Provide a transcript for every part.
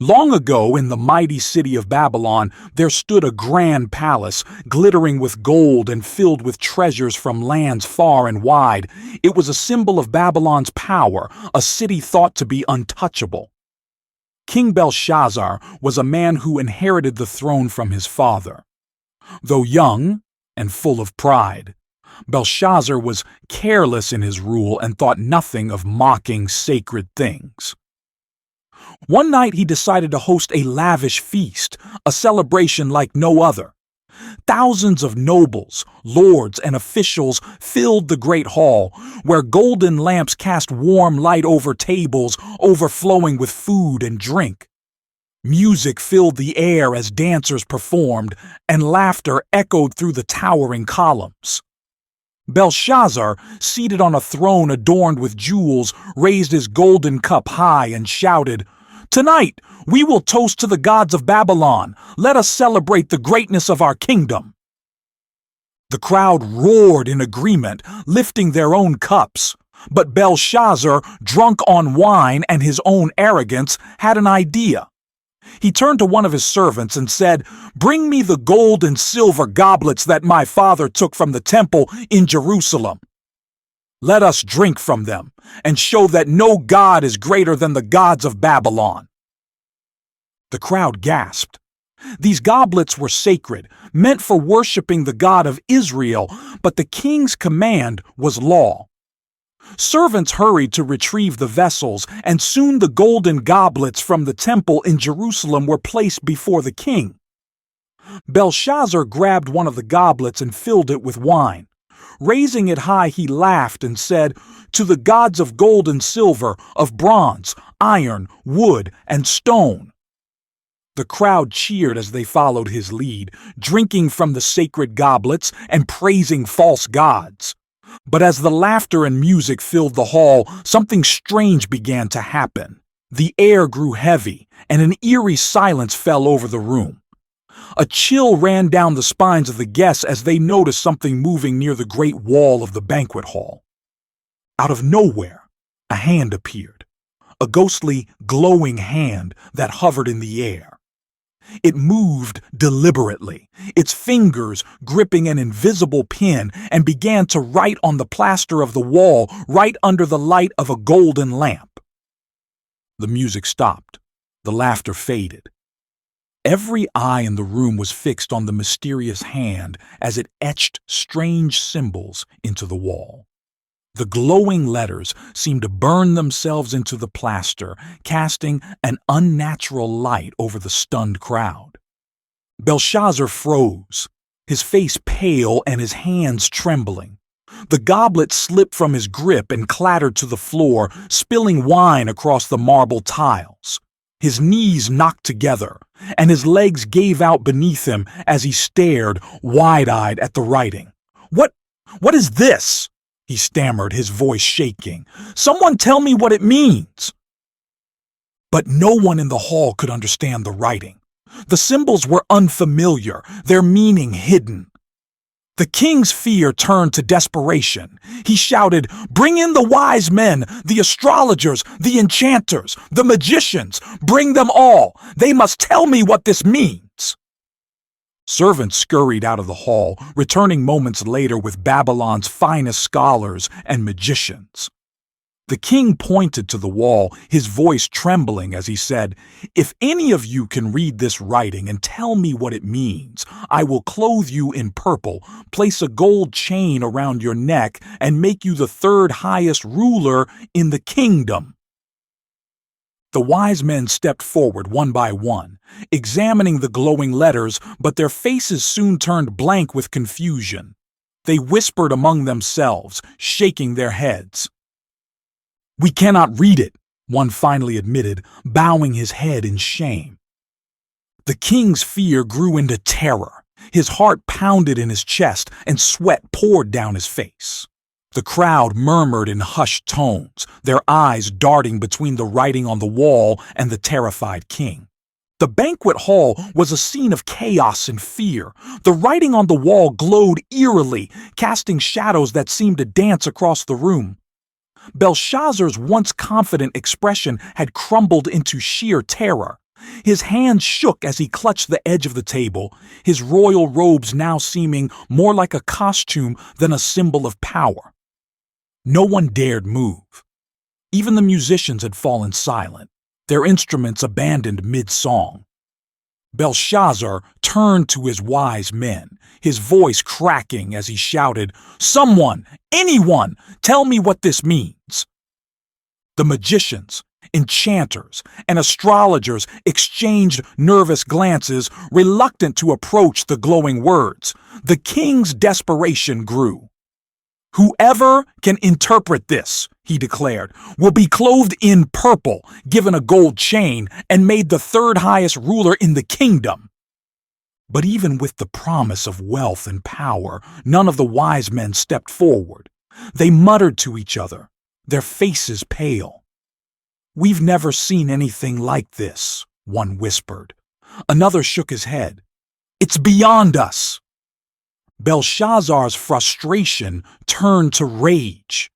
Long ago, in the mighty city of Babylon, there stood a grand palace, glittering with gold and filled with treasures from lands far and wide. It was a symbol of Babylon's power, a city thought to be untouchable. King Belshazzar was a man who inherited the throne from his father. Though young and full of pride, Belshazzar was careless in his rule and thought nothing of mocking sacred things. One night he decided to host a lavish feast, a celebration like no other. Thousands of nobles, lords, and officials filled the great hall, where golden lamps cast warm light over tables overflowing with food and drink. Music filled the air as dancers performed, and laughter echoed through the towering columns. Belshazzar, seated on a throne adorned with jewels, raised his golden cup high and shouted, "Tonight, we will toast to the gods of Babylon. Let us celebrate the greatness of our kingdom." The crowd roared in agreement, lifting their own cups. But Belshazzar, drunk on wine and his own arrogance, had an idea. He turned to one of his servants and said, "Bring me the gold and silver goblets that my father took from the temple in Jerusalem. Let us drink from them and show that no god is greater than the gods of Babylon." The crowd gasped. These goblets were sacred, meant for worshiping the God of Israel, but the king's command was law. Servants hurried to retrieve the vessels, and soon the golden goblets from the temple in Jerusalem were placed before the king. Belshazzar grabbed one of the goblets and filled it with wine. Raising it high, he laughed and said, "To the gods of gold and silver, of bronze, iron, wood, and stone." The crowd cheered as they followed his lead, drinking from the sacred goblets and praising false gods. But as the laughter and music filled the hall, something strange began to happen. The air grew heavy, and an eerie silence fell over the room. A chill ran down the spines of the guests as they noticed something moving near the great wall of the banquet hall. Out of nowhere, a hand appeared, a ghostly, glowing hand that hovered in the air. It moved deliberately, its fingers gripping an invisible pen, and began to write on the plaster of the wall right under the light of a golden lamp. The music stopped. The laughter faded. Every eye in the room was fixed on the mysterious hand as it etched strange symbols into the wall. The glowing letters seemed to burn themselves into the plaster, casting an unnatural light over the stunned crowd. Belshazzar froze, his face pale and his hands trembling. The goblet slipped from his grip and clattered to the floor, spilling wine across the marble tiles. His knees knocked together, and his legs gave out beneath him as he stared, wide-eyed, at the writing. What is this?" he stammered, his voice shaking. "Someone tell me what it means." But no one in the hall could understand the writing. The symbols were unfamiliar, their meaning hidden. The king's fear turned to desperation. He shouted, "Bring in the wise men, the astrologers, the enchanters, the magicians. Bring them all. They must tell me what this means." Servants scurried out of the hall, returning moments later with Babylon's finest scholars and magicians. The king pointed to the wall, his voice trembling as he said, "If any of you can read this writing and tell me what it means, I will clothe you in purple, place a gold chain around your neck, and make you the third highest ruler in the kingdom." The wise men stepped forward one by one, examining the glowing letters, but their faces soon turned blank with confusion. They whispered among themselves, shaking their heads. "We cannot read it," one finally admitted, bowing his head in shame. The king's fear grew into terror. His heart pounded in his chest and sweat poured down his face. The crowd murmured in hushed tones, their eyes darting between the writing on the wall and the terrified king. The banquet hall was a scene of chaos and fear. The writing on the wall glowed eerily, casting shadows that seemed to dance across the room. Belshazzar's once confident expression had crumbled into sheer terror. His hands shook as he clutched the edge of the table, his royal robes now seeming more like a costume than a symbol of power. No one dared move. Even the musicians had fallen silent, their instruments abandoned mid-song. Belshazzar turned to his wise men, his voice cracking as he shouted, "Someone, anyone, tell me what this means." The magicians, enchanters, and astrologers exchanged nervous glances, reluctant to approach the glowing words. The king's desperation grew. "Whoever can interpret this," he declared, "will be clothed in purple, given a gold chain, and made the third highest ruler in the kingdom." But even with the promise of wealth and power, none of the wise men stepped forward. They muttered to each other, their faces pale. "We've never seen anything like this," one whispered. Another shook his head. "It's beyond us." Belshazzar's frustration turned to rage.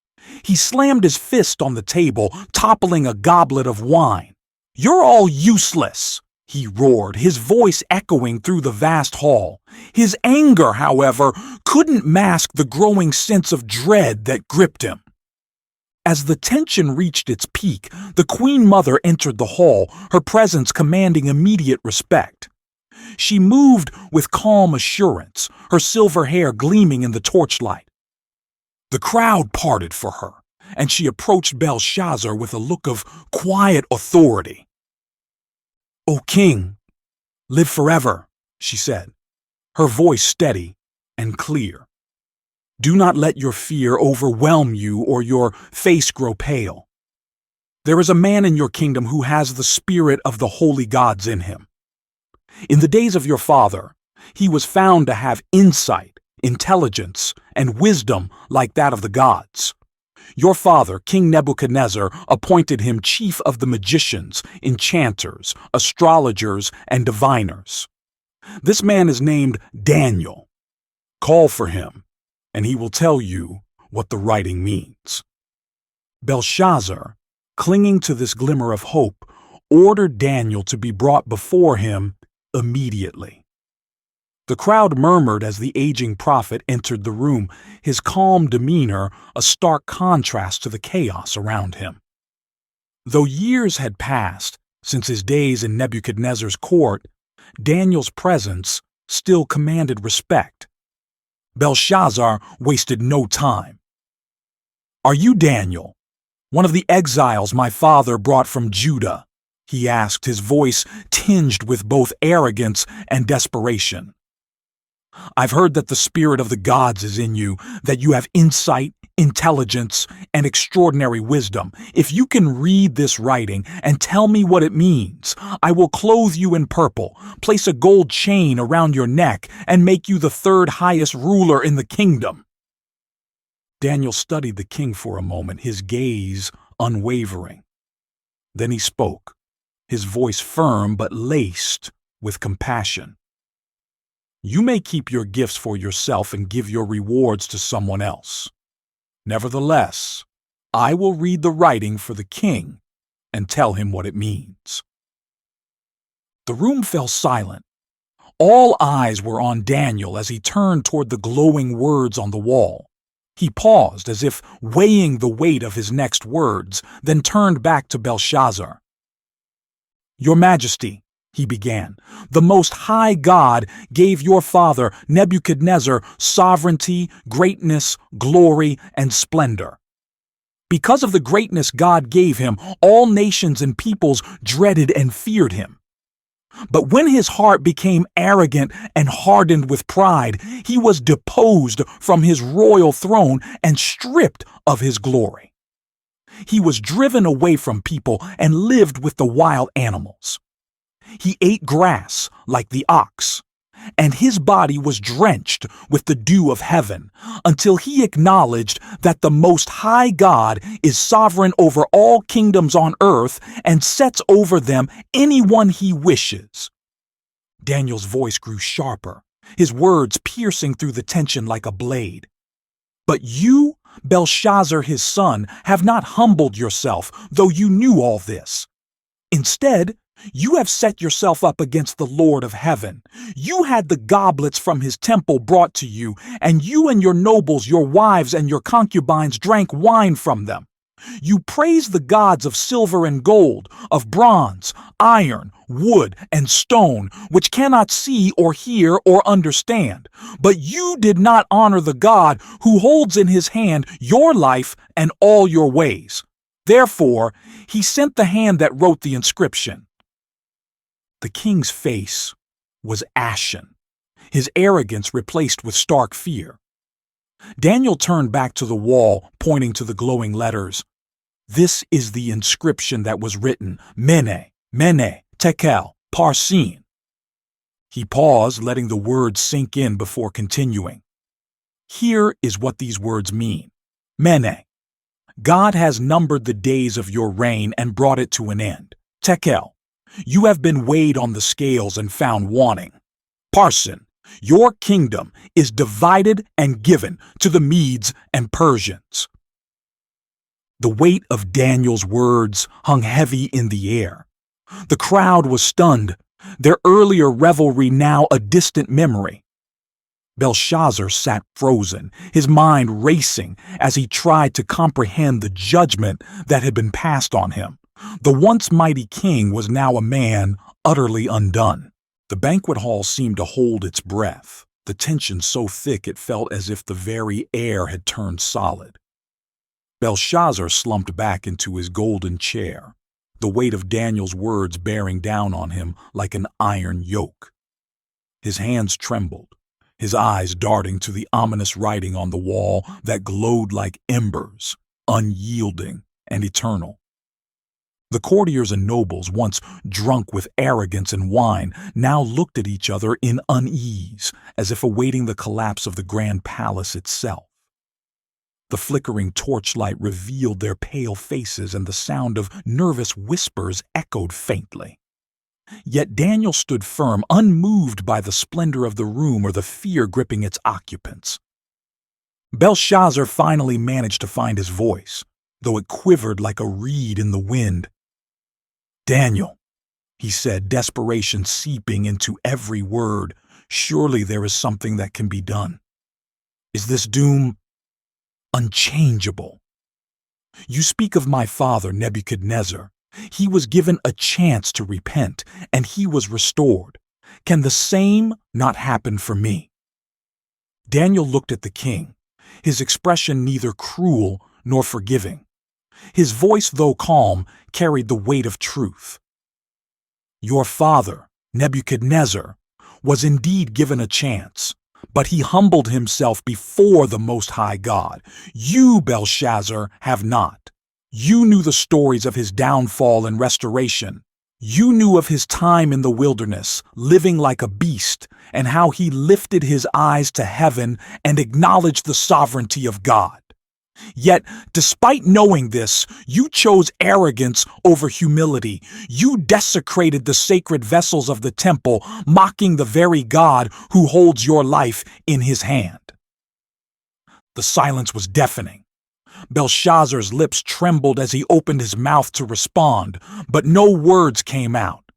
He slammed his fist on the table, toppling a goblet of wine. "You're all useless," he roared, his voice echoing through the vast hall. His anger, however, couldn't mask the growing sense of dread that gripped him. As the tension reached its peak, the Queen Mother entered the hall, her presence commanding immediate respect. She moved with calm assurance, her silver hair gleaming in the torchlight. The crowd parted for her, and she approached Belshazzar with a look of quiet authority. "O king, live forever," she said, her voice steady and clear. "Do not let your fear overwhelm you or your face grow pale. There is a man in your kingdom who has the spirit of the holy gods in him. In the days of your father, he was found to have insight, intelligence, and wisdom like that of the gods. Your father, King Nebuchadnezzar, appointed him chief of the magicians, enchanters, astrologers, and diviners. This man is named Daniel. Call for him, and he will tell you what the writing means." Belshazzar, clinging to this glimmer of hope, ordered Daniel to be brought before him immediately. The crowd murmured as the aging prophet entered the room, his calm demeanor a stark contrast to the chaos around him. Though years had passed since his days in Nebuchadnezzar's court, Daniel's presence still commanded respect. Belshazzar wasted no time. "Are you Daniel, one of the exiles my father brought from Judah?" he asked, his voice tinged with both arrogance and desperation. "I've heard that the spirit of the gods is in you, that you have insight, intelligence, and extraordinary wisdom. If you can read this writing and tell me what it means, I will clothe you in purple, place a gold chain around your neck, and make you the third highest ruler in the kingdom." Daniel studied the king for a moment, his gaze unwavering. Then he spoke, his voice firm but laced with compassion. "You may keep your gifts for yourself and give your rewards to someone else. Nevertheless, I will read the writing for the king and tell him what it means." The room fell silent. All eyes were on Daniel as he turned toward the glowing words on the wall. He paused as if weighing the weight of his next words, then turned back to Belshazzar. "Your Majesty," he began, "the Most High God gave your father Nebuchadnezzar sovereignty, greatness, glory, and splendor. Because of the greatness God gave him, all nations and peoples dreaded and feared him. But when his heart became arrogant and hardened with pride, he was deposed from his royal throne and stripped of his glory. He was driven away from people and lived with the wild animals. He ate grass like the ox, and his body was drenched with the dew of heaven, until he acknowledged that the Most High God is sovereign over all kingdoms on earth and sets over them anyone he wishes." Daniel's voice grew sharper, his words piercing through the tension like a blade. "But you, Belshazzar his son, have not humbled yourself, though you knew all this. Instead, You have set yourself up against the Lord of heaven. You had the goblets from his temple brought to you, and you and your nobles, your wives, and your concubines drank wine from them. You praised the gods of silver and gold, of bronze, iron, wood, and stone, which cannot see or hear or understand. But you did not honor the God who holds in his hand your life and all your ways. Therefore, he sent the hand that wrote the inscription. The king's face was ashen, his arrogance replaced with stark fear. Daniel turned back to the wall, pointing to the glowing letters. This is the inscription that was written, Mene, Mene, Tekel, Parsin. He paused, letting the words sink in before continuing. Here is what these words mean. Mene, God has numbered the days of your reign and brought it to an end. Tekel, you have been weighed on the scales and found wanting. Parsin, your kingdom is divided and given to the Medes and Persians. The weight of Daniel's words hung heavy in the air. The crowd was stunned, their earlier revelry now a distant memory. Belshazzar sat frozen, his mind racing as he tried to comprehend the judgment that had been passed on him. The once mighty king was now a man utterly undone. The banquet hall seemed to hold its breath, the tension so thick it felt as if the very air had turned solid. Belshazzar slumped back into his golden chair, the weight of Daniel's words bearing down on him like an iron yoke. His hands trembled, his eyes darting to the ominous writing on the wall that glowed like embers, unyielding and eternal. The courtiers and nobles, once drunk with arrogance and wine, now looked at each other in unease, as if awaiting the collapse of the grand palace itself. The flickering torchlight revealed their pale faces, and the sound of nervous whispers echoed faintly. Yet Daniel stood firm, unmoved by the splendor of the room or the fear gripping its occupants. Belshazzar finally managed to find his voice, though it quivered like a reed in the wind. "Daniel," he said, desperation seeping into every word, "surely there is something that can be done. Is this doom unchangeable? You speak of my father, Nebuchadnezzar. He was given a chance to repent, and he was restored. Can the same not happen for me?" Daniel looked at the king, his expression neither cruel nor forgiving. His voice, though calm, carried the weight of truth. "Your father, Nebuchadnezzar, was indeed given a chance, but he humbled himself before the Most High God. You, Belshazzar, have not. You knew the stories of his downfall and restoration. You knew of his time in the wilderness, living like a beast, and how he lifted his eyes to heaven and acknowledged the sovereignty of God. Yet, despite knowing this, you chose arrogance over humility. You desecrated the sacred vessels of the temple, mocking the very God who holds your life in his hand." The silence was deafening. Belshazzar's lips trembled as he opened his mouth to respond, but no words came out.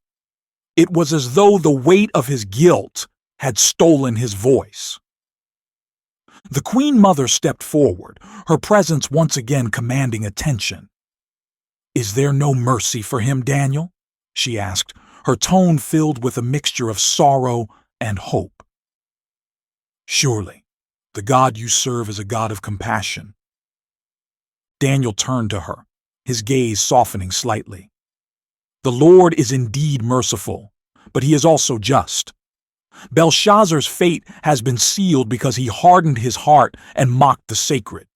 It was as though the weight of his guilt had stolen his voice. The Queen Mother stepped forward, her presence once again commanding attention. "Is there no mercy for him, Daniel?" she asked, her tone filled with a mixture of sorrow and hope. "Surely, the God you serve is a God of compassion." Daniel turned to her, his gaze softening slightly. "The Lord is indeed merciful, but he is also just. Belshazzar's fate has been sealed because he hardened his heart and mocked the sacred.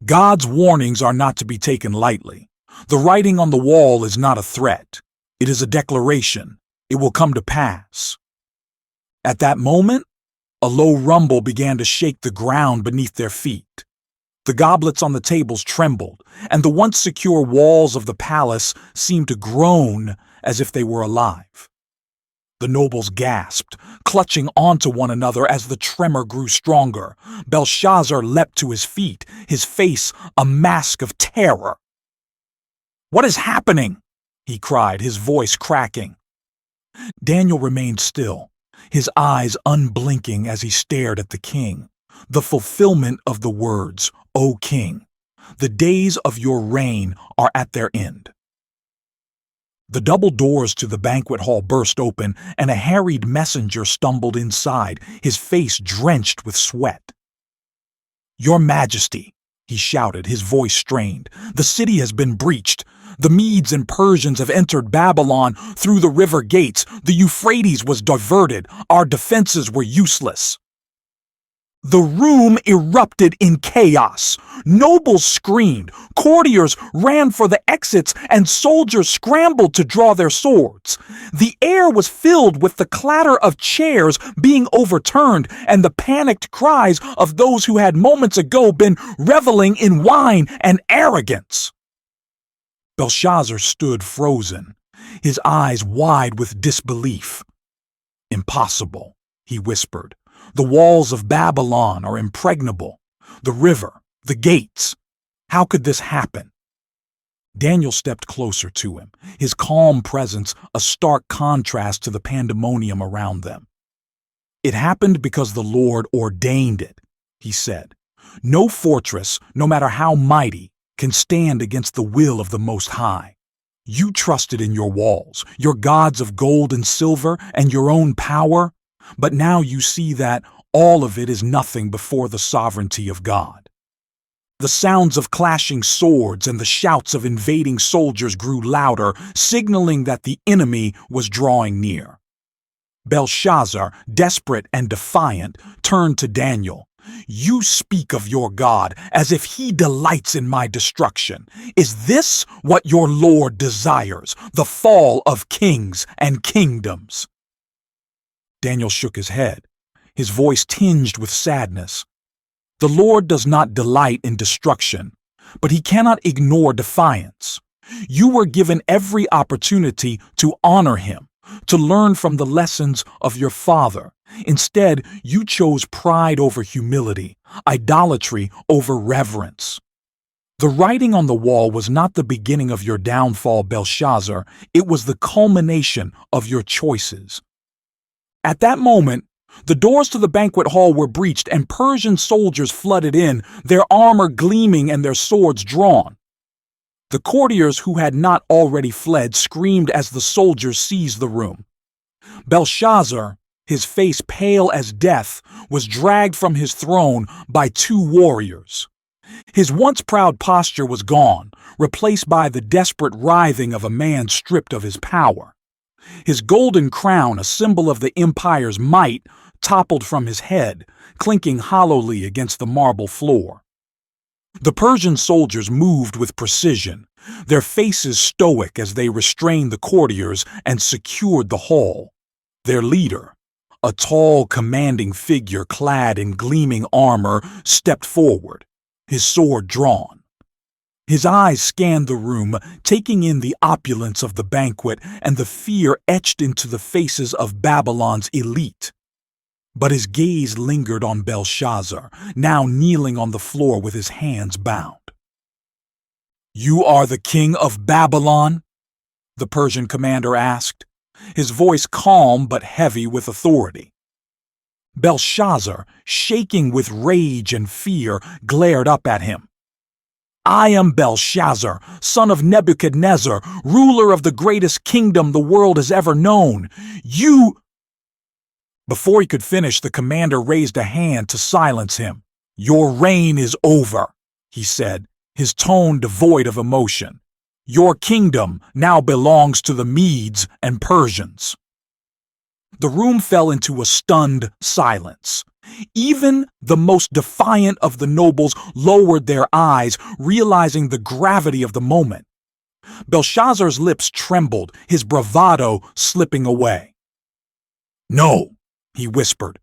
God's warnings are not to be taken lightly. The writing on the wall is not a threat. It is a declaration. It will come to pass." At that moment, a low rumble began to shake the ground beneath their feet. The goblets on the tables trembled, and the once secure walls of the palace seemed to groan as if they were alive. The nobles gasped, clutching onto one another as the tremor grew stronger. Belshazzar leapt to his feet, his face a mask of terror. "What is happening?" he cried, his voice cracking. Daniel remained still, his eyes unblinking as he stared at the king. The fulfillment of the words, "O king, the days of your reign are at their end." The double doors to the banquet hall burst open, and a harried messenger stumbled inside, his face drenched with sweat. "Your Majesty," he shouted, his voice strained, "the city has been breached. The Medes and Persians have entered Babylon through the river gates. The Euphrates was diverted. Our defenses were useless." The room erupted in chaos. Nobles screamed, courtiers ran for the exits, and soldiers scrambled to draw their swords. The air was filled with the clatter of chairs being overturned and the panicked cries of those who had moments ago been reveling in wine and arrogance. Belshazzar stood frozen, his eyes wide with disbelief. "Impossible," he whispered. "The walls of Babylon are impregnable. The river, the gates. How could this happen?" Daniel stepped closer to him, his calm presence a stark contrast to the pandemonium around them. "It happened because the Lord ordained it," he said. "No fortress, no matter how mighty, can stand against the will of the Most High. You trusted in your walls, your gods of gold and silver, and your own power, but now you see that all of it is nothing before the sovereignty of God." The sounds of clashing swords and the shouts of invading soldiers grew louder, signaling that the enemy was drawing near. Belshazzar, desperate and defiant, turned to Daniel. "You speak of your God as if he delights in my destruction. Is this what your Lord desires, the fall of kings and kingdoms?" Daniel shook his head, his voice tinged with sadness. "The Lord does not delight in destruction, but he cannot ignore defiance. You were given every opportunity to honor him, to learn from the lessons of your father. Instead, you chose pride over humility, idolatry over reverence. The writing on the wall was not the beginning of your downfall, Belshazzar. It was the culmination of your choices." At that moment, the doors to the banquet hall were breached and Persian soldiers flooded in, their armor gleaming and their swords drawn. The courtiers who had not already fled screamed as the soldiers seized the room. Belshazzar, his face pale as death, was dragged from his throne by two warriors. His once proud posture was gone, replaced by the desperate writhing of a man stripped of his power. His golden crown, a symbol of the empire's might, toppled from his head, clinking hollowly against the marble floor. The Persian soldiers moved with precision, their faces stoic as they restrained the courtiers and secured the hall. Their leader, a tall, commanding figure clad in gleaming armor, stepped forward, his sword drawn. His eyes scanned the room, taking in the opulence of the banquet and the fear etched into the faces of Babylon's elite. But his gaze lingered on Belshazzar, now kneeling on the floor with his hands bound. "You are the king of Babylon?" the Persian commander asked, his voice calm but heavy with authority. Belshazzar, shaking with rage and fear, glared up at him. "I am Belshazzar, son of Nebuchadnezzar, ruler of the greatest kingdom the world has ever known. You—" Before he could finish, the commander raised a hand to silence him. "Your reign is over," he said, his tone devoid of emotion. "Your kingdom now belongs to the Medes and Persians." The room fell into a stunned silence. Even the most defiant of the nobles lowered their eyes, realizing the gravity of the moment. Belshazzar's lips trembled, his bravado slipping away. "No," he whispered,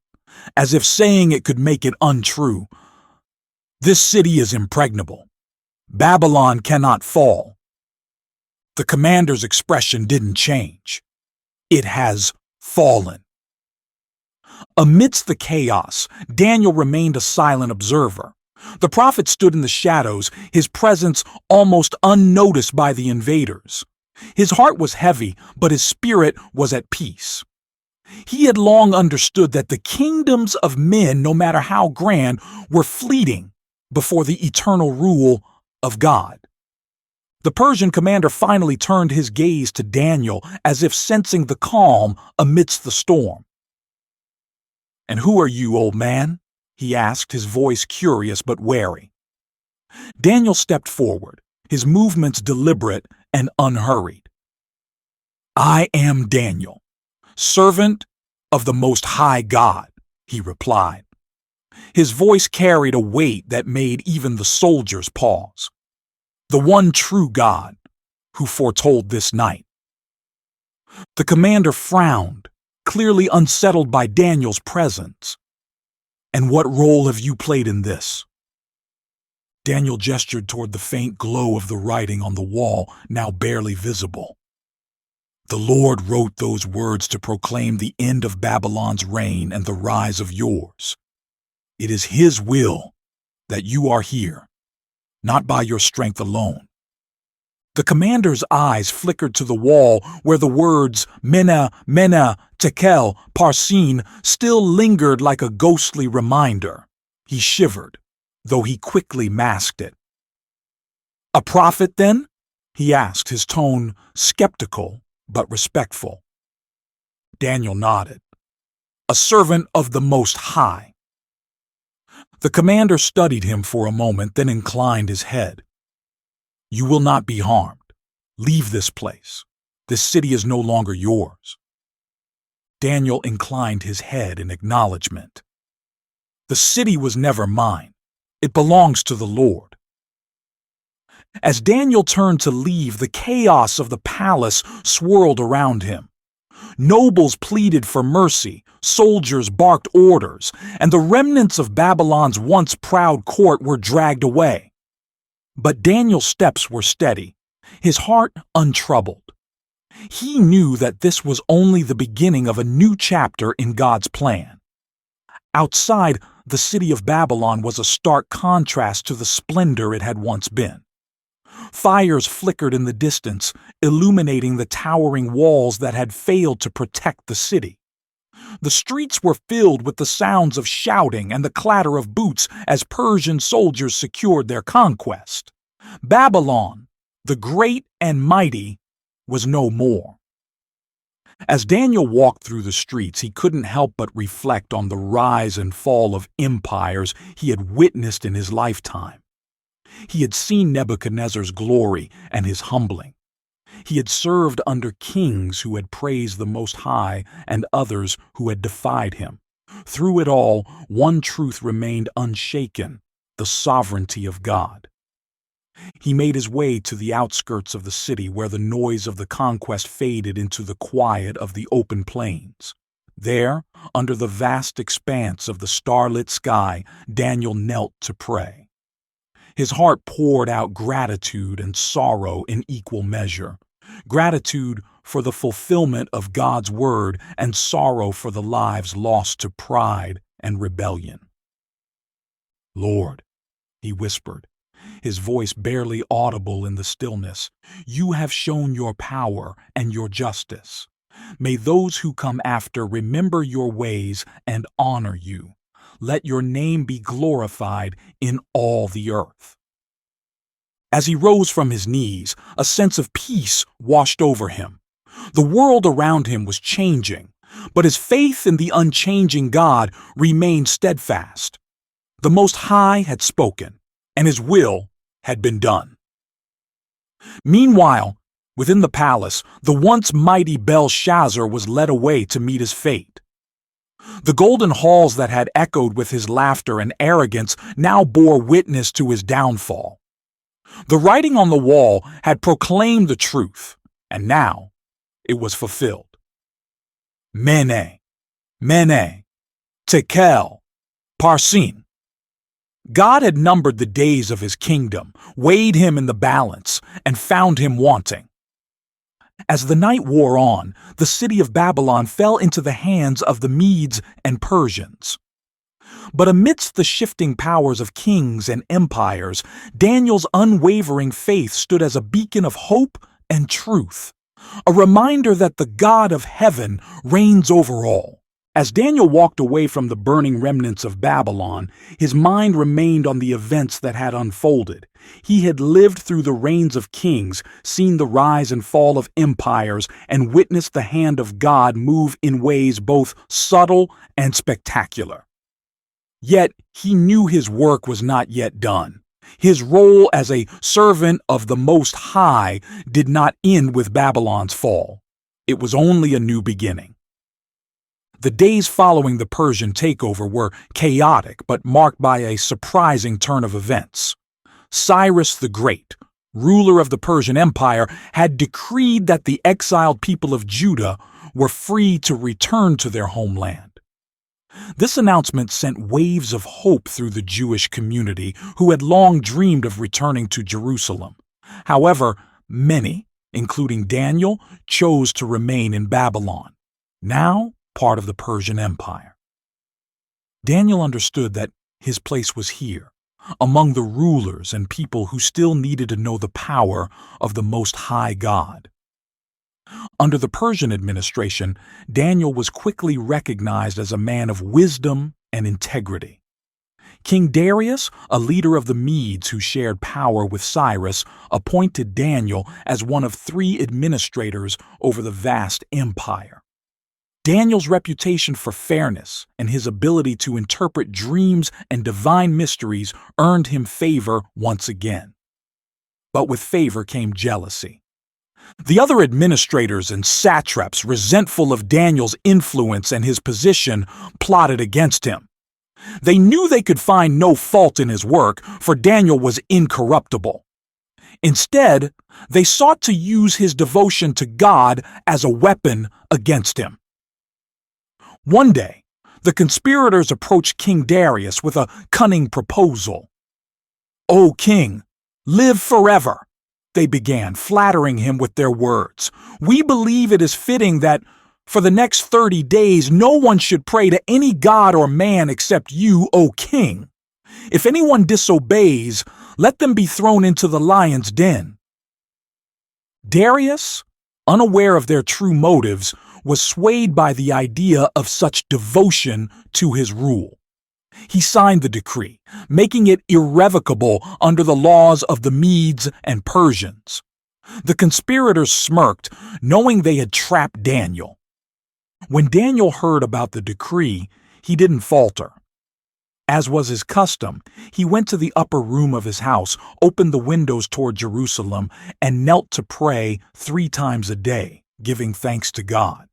as if saying it could make it untrue. "This city is impregnable. Babylon cannot fall." The commander's expression didn't change. "It has fallen." Amidst the chaos, Daniel remained a silent observer. The prophet stood in the shadows, his presence almost unnoticed by the invaders. His heart was heavy, but his spirit was at peace. He had long understood that the kingdoms of men, no matter how grand, were fleeting before the eternal rule of God. The Persian commander finally turned his gaze to Daniel as if sensing the calm amidst the storm. "And who are you, old man?" he asked, his voice curious but wary. Daniel stepped forward, his movements deliberate and unhurried. "I am Daniel, servant of the Most High God," he replied. His voice carried a weight that made even the soldiers pause. "The one true God who foretold this night." The commander frowned, clearly unsettled by Daniel's presence. "And what role have you played in this?" Daniel gestured toward the faint glow of the writing on the wall, now barely visible. "The Lord wrote those words to proclaim the end of Babylon's reign and the rise of yours. It is His will that you are here, not by your strength alone." The commander's eyes flickered to the wall where the words Mene, Mene, Tekel, Parsin still lingered like a ghostly reminder. He shivered, though he quickly masked it. "A prophet, then?" he asked, his tone skeptical but respectful. Daniel nodded. "A servant of the Most High." The commander studied him for a moment, then inclined his head. "You will not be harmed. Leave this place. This city is no longer yours." Daniel inclined his head in acknowledgement. "The city was never mine. It belongs to the Lord." As Daniel turned to leave, the chaos of the palace swirled around him. Nobles pleaded for mercy, soldiers barked orders, and the remnants of Babylon's once proud court were dragged away. But Daniel's steps were steady, his heart untroubled. He knew that this was only the beginning of a new chapter in God's plan. Outside, the city of Babylon was a stark contrast to the splendor it had once been. Fires flickered in the distance, illuminating the towering walls that had failed to protect the city. The streets were filled with the sounds of shouting and the clatter of boots as Persian soldiers secured their conquest. Babylon, the great and mighty, was no more. As Daniel walked through the streets, he couldn't help but reflect on the rise and fall of empires he had witnessed in his lifetime. He had seen Nebuchadnezzar's glory and his humbling. He had served under kings who had praised the Most High and others who had defied him. Through it all, one truth remained unshaken: the sovereignty of God. He made his way to the outskirts of the city where the noise of the conquest faded into the quiet of the open plains. There, under the vast expanse of the starlit sky, Daniel knelt to pray. His heart poured out gratitude and sorrow in equal measure. Gratitude for the fulfillment of God's word and sorrow for the lives lost to pride and rebellion. "Lord," he whispered, his voice barely audible in the stillness, "you have shown your power and your justice. May those who come after remember your ways and honor you. Let your name be glorified in all the earth." As he rose from his knees, a sense of peace washed over him. The world around him was changing, but his faith in the unchanging God remained steadfast. The Most High had spoken, and His will had been done. Meanwhile, within the palace, the once mighty Belshazzar was led away to meet his fate. The golden halls that had echoed with his laughter and arrogance now bore witness to his downfall. The writing on the wall had proclaimed the truth, and now it was fulfilled. Mene, Mene, Tekel, Parsin. God had numbered the days of his kingdom, weighed him in the balance, and found him wanting. As the night wore on, the city of Babylon fell into the hands of the Medes and Persians. But amidst the shifting powers of kings and empires, Daniel's unwavering faith stood as a beacon of hope and truth, a reminder that the God of heaven reigns over all. As Daniel walked away from the burning remnants of Babylon, his mind remained on the events that had unfolded. He had lived through the reigns of kings, seen the rise and fall of empires, and witnessed the hand of God move in ways both subtle and spectacular. Yet he knew his work was not yet done. His role as a servant of the Most High did not end with Babylon's fall. It was only a new beginning. The days following the Persian takeover were chaotic but marked by a surprising turn of events. Cyrus the Great, ruler of the Persian Empire, had decreed that the exiled people of Judah were free to return to their homeland. This announcement sent waves of hope through the Jewish community who had long dreamed of returning to Jerusalem. However, many, including Daniel, chose to remain in Babylon, now part of the Persian Empire. Daniel understood that his place was here, among the rulers and people who still needed to know the power of the Most High God. Under the Persian administration, Daniel was quickly recognized as a man of wisdom and integrity. King Darius, a leader of the Medes who shared power with Cyrus, appointed Daniel as one of 3 administrators over the vast empire. Daniel's reputation for fairness and his ability to interpret dreams and divine mysteries earned him favor once again. But with favor came jealousy. The other administrators and satraps, resentful of Daniel's influence and his position, plotted against him. They knew they could find no fault in his work, for Daniel was incorruptible. Instead, they sought to use his devotion to God as a weapon against him. One day, the conspirators approached King Darius with a cunning proposal. "O king, live forever," they began, flattering him with their words. "We believe it is fitting that for the next 30 days no one should pray to any god or man except you, O king. If anyone disobeys, let them be thrown into the lion's den." Darius, unaware of their true motives, was swayed by the idea of such devotion to his rule. He signed the decree, making it irrevocable under the laws of the Medes and Persians. The conspirators smirked, knowing they had trapped Daniel. When Daniel heard about the decree, he didn't falter. As was his custom, he went to the upper room of his house, opened the windows toward Jerusalem, and knelt to pray 3 times a day, giving thanks to God.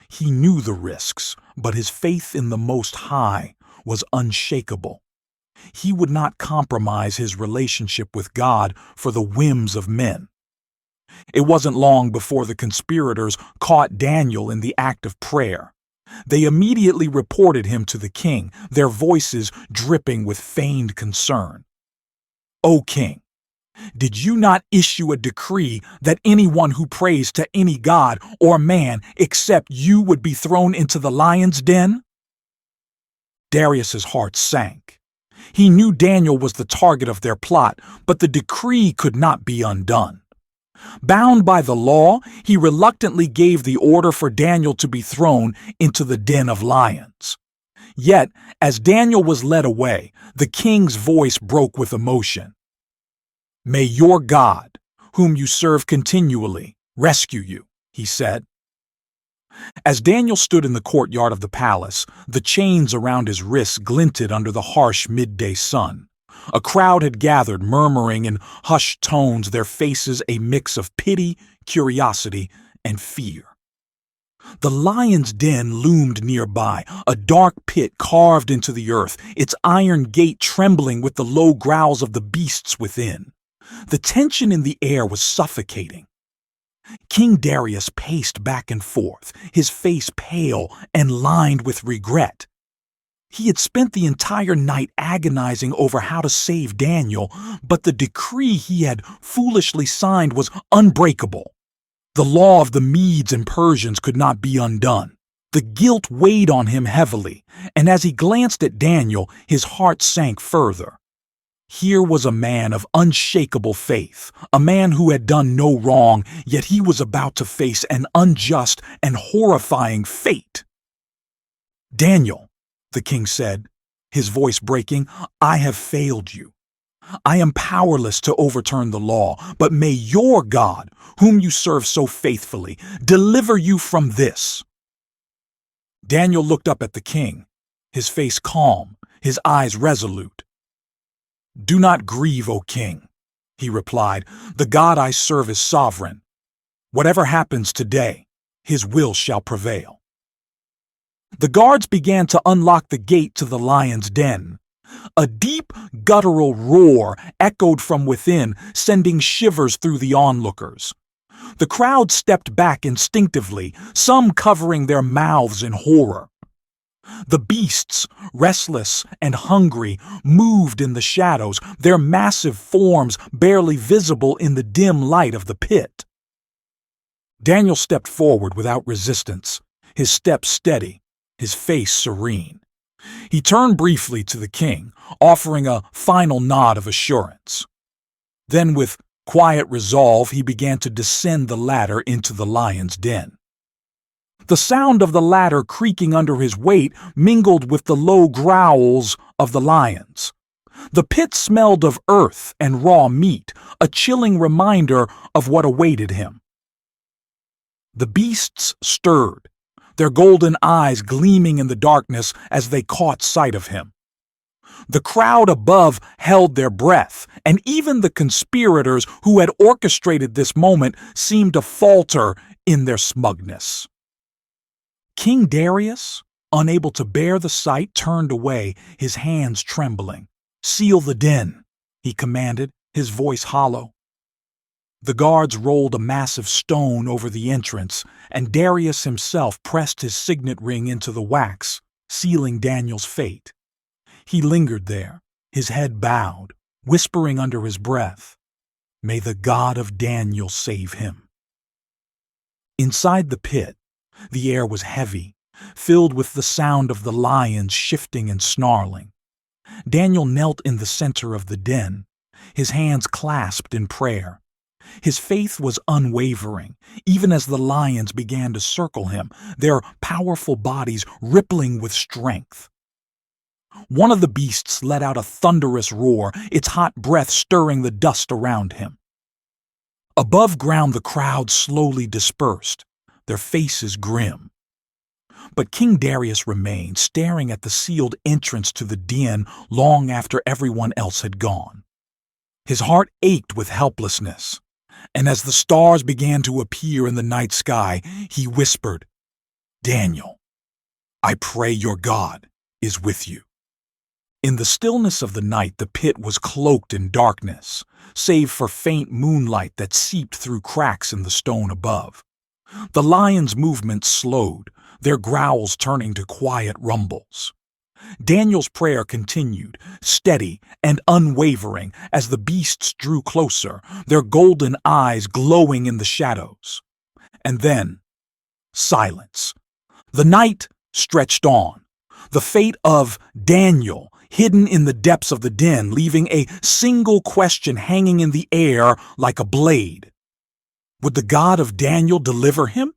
He knew the risks, but his faith in the Most High was unshakable. He would not compromise his relationship with God for the whims of men. It wasn't long before the conspirators caught Daniel in the act of prayer. They immediately reported him to the king, their voices dripping with feigned concern. "O king, did you not issue a decree that anyone who prays to any god or man except you would be thrown into the lion's den?" Darius's heart sank. He knew Daniel was the target of their plot, but the decree could not be undone. Bound by the law, he reluctantly gave the order for Daniel to be thrown into the den of lions. Yet, as Daniel was led away, the king's voice broke with emotion. "May your God, whom you serve continually, rescue you," he said. As Daniel stood in the courtyard of the palace, the chains around his wrists glinted under the harsh midday sun. A crowd had gathered, murmuring in hushed tones, their faces a mix of pity, curiosity, and fear. The lion's den loomed nearby, a dark pit carved into the earth, its iron gate trembling with the low growls of the beasts within. The tension in the air was suffocating. King Darius paced back and forth, his face pale and lined with regret. He had spent the entire night agonizing over how to save Daniel, but the decree he had foolishly signed was unbreakable. The law of the Medes and Persians could not be undone. The guilt weighed on him heavily, and as he glanced at Daniel, his heart sank further. Here was a man of unshakable faith, a man who had done no wrong, yet he was about to face an unjust and horrifying fate. "Daniel," the king said, his voice breaking, "I have failed you. I am powerless to overturn the law, but may your God, whom you serve so faithfully, deliver you from this." Daniel looked up at the king, his face calm, his eyes resolute. "Do not grieve, O king," he replied. "The God I serve is sovereign. Whatever happens today, his will shall prevail." The guards began to unlock the gate to the lion's den. A deep, guttural roar echoed from within, sending shivers through the onlookers. The crowd stepped back instinctively, some covering their mouths in horror. The beasts, restless and hungry, moved in the shadows, their massive forms barely visible in the dim light of the pit. Daniel stepped forward without resistance, his step steady, his face serene. He turned briefly to the king, offering a final nod of assurance. Then, with quiet resolve, he began to descend the ladder into the lion's den. The sound of the ladder creaking under his weight mingled with the low growls of the lions. The pit smelled of earth and raw meat, a chilling reminder of what awaited him. The beasts stirred, their golden eyes gleaming in the darkness as they caught sight of him. The crowd above held their breath, and even the conspirators who had orchestrated this moment seemed to falter in their smugness. King Darius, unable to bear the sight, turned away, his hands trembling. "Seal the den," he commanded, his voice hollow. The guards rolled a massive stone over the entrance, and Darius himself pressed his signet ring into the wax, sealing Daniel's fate. He lingered there, his head bowed, whispering under his breath, "May the God of Daniel save him." Inside the pit, the air was heavy, filled with the sound of the lions shifting and snarling. Daniel knelt in the center of the den, his hands clasped in prayer. His faith was unwavering, even as the lions began to circle him, their powerful bodies rippling with strength. One of the beasts let out a thunderous roar, its hot breath stirring the dust around him. Above ground, the crowd slowly dispersed, their faces grim. But King Darius remained, staring at the sealed entrance to the den long after everyone else had gone. His heart ached with helplessness, and as the stars began to appear in the night sky, he whispered, "Daniel, I pray your God is with you." In the stillness of the night, the pit was cloaked in darkness, save for faint moonlight that seeped through cracks in the stone above. The lions' movements slowed, their growls turning to quiet rumbles. Daniel's prayer continued, steady and unwavering, as the beasts drew closer, their golden eyes glowing in the shadows. And then, silence. The night stretched on, the fate of Daniel hidden in the depths of the den, leaving a single question hanging in the air like a blade. Would the God of Daniel deliver him?